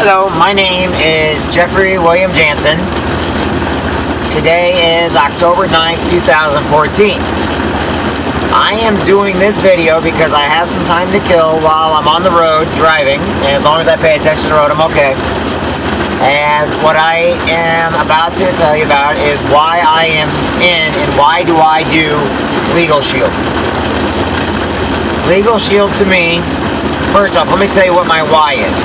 Hello, my name is Jeffrey William Jansen. Today is October 9th, 2014. I am doing this video because I have some time to kill while I'm on the road driving, and as long as I pay attention to the road, I'm okay. And what I am about to tell you about is why I am in and why do I do Legal Shield. Legal Shield to me, first off, let me tell you what my why is.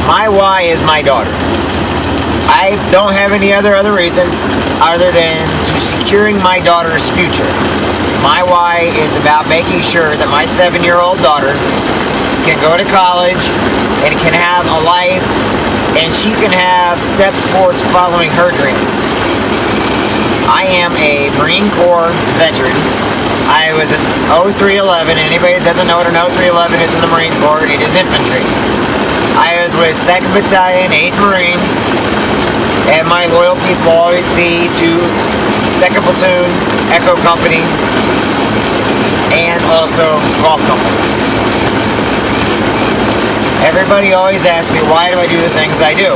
My why is my daughter. I don't have any other reason other than to securing my daughter's future. My why is about making sure that my 7-year-old daughter can go to college and can have a life, and she can have steps towards following her dreams. I am a Marine Corps veteran. I was an 0311. Anybody that doesn't know what an 0311 is in the Marine Corps, it is infantry. I was with 2nd Battalion, 8th Marines, and my loyalties will always be to 2nd Platoon, Echo Company, and also Golf Company. Everybody always asks me, why do I do the things I do?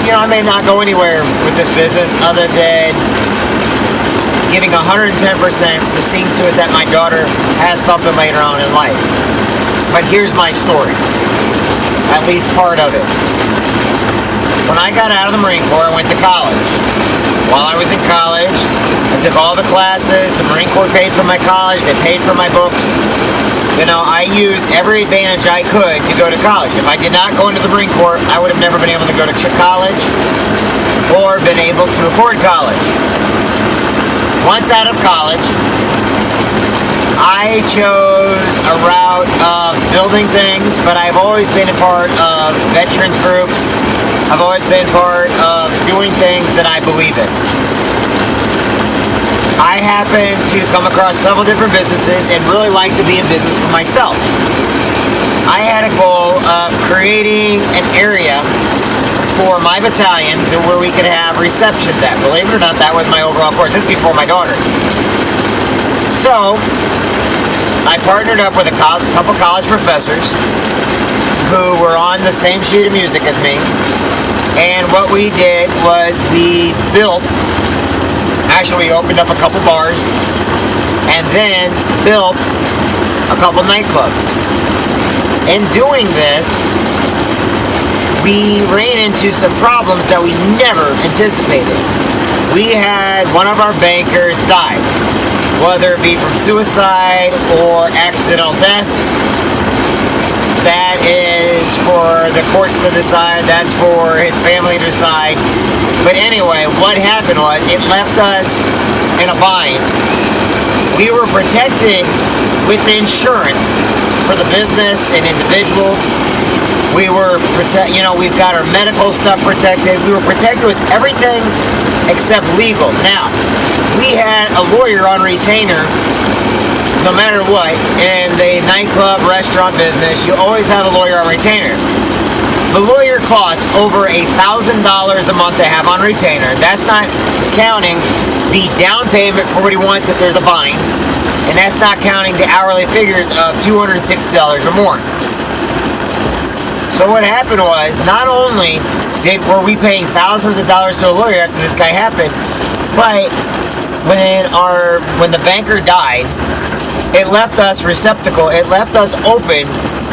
You know, I may not go anywhere with this business other than giving 110% to see to it that my daughter has something later on in life. But here's my story. At least part of it. When I got out of the Marine Corps, I went to college. While I was in college, I took all the classes. The Marine Corps paid for my college. They paid for my books. You know, I used every advantage I could to go to college. If I did not go into the Marine Corps, I would have never been able to go to college or been able to afford college. Once out of college, I chose a route of building things, but I've always been a part of veterans groups. I've always been part of doing things that I believe in. I happen to come across several different businesses and really like to be in business for myself. I had a goal of creating an area for my battalion where we could have receptions at. Believe it or not, that was my overall course. This is before my daughter. So I partnered up with a couple college professors who were on the same sheet of music as me, and what we did was we opened up a couple bars and then built a couple nightclubs. In doing this, we ran into some problems that we never anticipated. We had one of our bankers die, whether it be from suicide or accidental death. That is for the courts to decide. That's for his family to decide. But anyway, what happened was it left us in a bind. We were protected with insurance for the business and individuals. We were we've got our medical stuff protected. We were protected with everything except legal. Now, we had a lawyer on retainer no matter what. In the nightclub, restaurant business, you always have a lawyer on retainer. The lawyer costs over $1,000 a month to have on retainer. That's not counting the down payment for what he wants if there's a bind. And that's not counting the hourly figures of $260 or more. So what happened was, not only were we paying thousands of dollars to a lawyer after this guy happened, but when the banker died, it left us receptacle. It left us open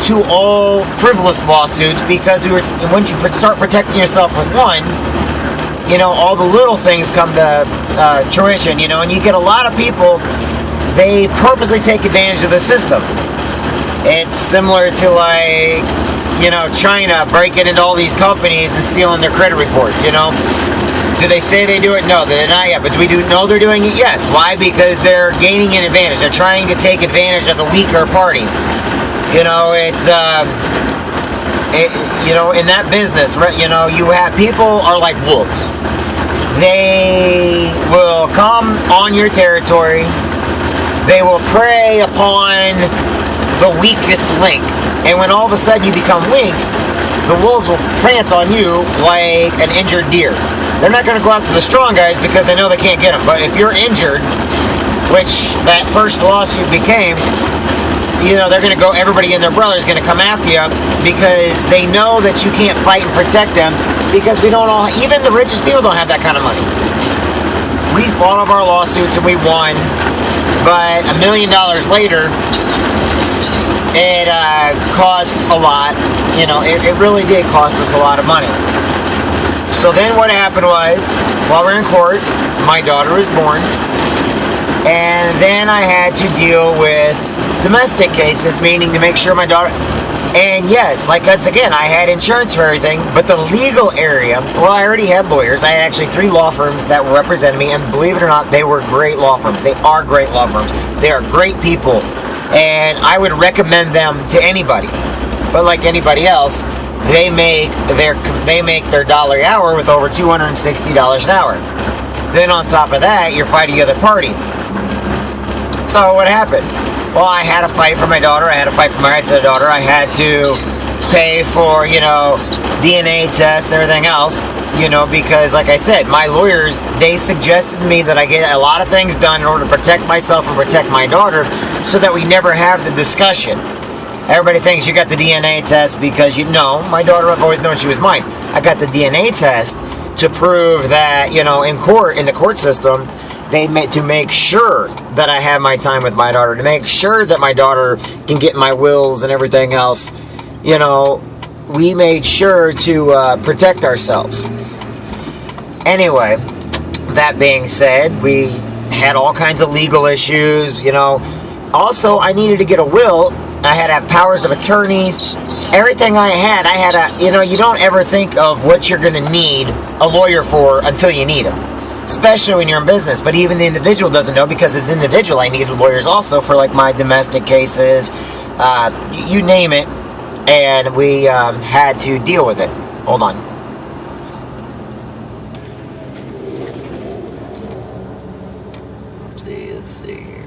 to all frivolous lawsuits, because once you start protecting yourself with one, all the little things come to fruition, and you get a lot of people, they purposely take advantage of the system. It's similar to China breaking into all these companies and stealing their credit reports, Do they say they do it? No, they deny it. But do we know they're doing it? Yes. Why? Because they're gaining an advantage. They're trying to take advantage of the weaker party. In that business, you have people are like wolves. They will come on your territory. They will prey upon the weakest link. And when all of a sudden you become weak, the wolves will prance on you like an injured deer. They're not going to go after the strong guys because they know they can't get them. But if you're injured, which that first lawsuit became, they're going to go, everybody and their brother is going to come after you because they know that you can't fight and protect them, because we don't all, even the richest people don't have that kind of money. We fought off our lawsuits and we won, but $1 million later, it cost a lot. It really did cost us a lot of money. So then what happened was, while we're in court, my daughter was born, and then I had to deal with domestic cases, meaning to make sure my daughter, and yes, like once again, I had insurance for everything, but the legal area, well, I already had lawyers. I had actually 3 law firms that were representing me, and believe it or not, they were great law firms. They are great law firms. They are great people, and I would recommend them to anybody. But like anybody else, they make their dollar an hour with over $260 an hour. Then on top of that, you're fighting the other party. So what happened? Well, I had to fight for my daughter. I had to fight for my rights to the daughter. I had to pay for, DNA tests and everything else, because like I said, my lawyers, they suggested to me that I get a lot of things done in order to protect myself and protect my daughter so that we never have the discussion. Everybody thinks you got the DNA test because my daughter, I've always known she was mine. I got the DNA test to prove that, in the court system, to make sure that I have my time with my daughter, to make sure that my daughter can get my wills and everything else. We made sure to protect ourselves. Anyway, that being said, we had all kinds of legal issues, Also, I needed to get a will. I had to have powers of attorneys. Everything I had to, you don't ever think of what you're going to need a lawyer for until you need him. Especially when you're in business, but even the individual doesn't know, because as an individual, I needed lawyers also for like my domestic cases, you name it, and we had to deal with it. Hold on. Let's see here.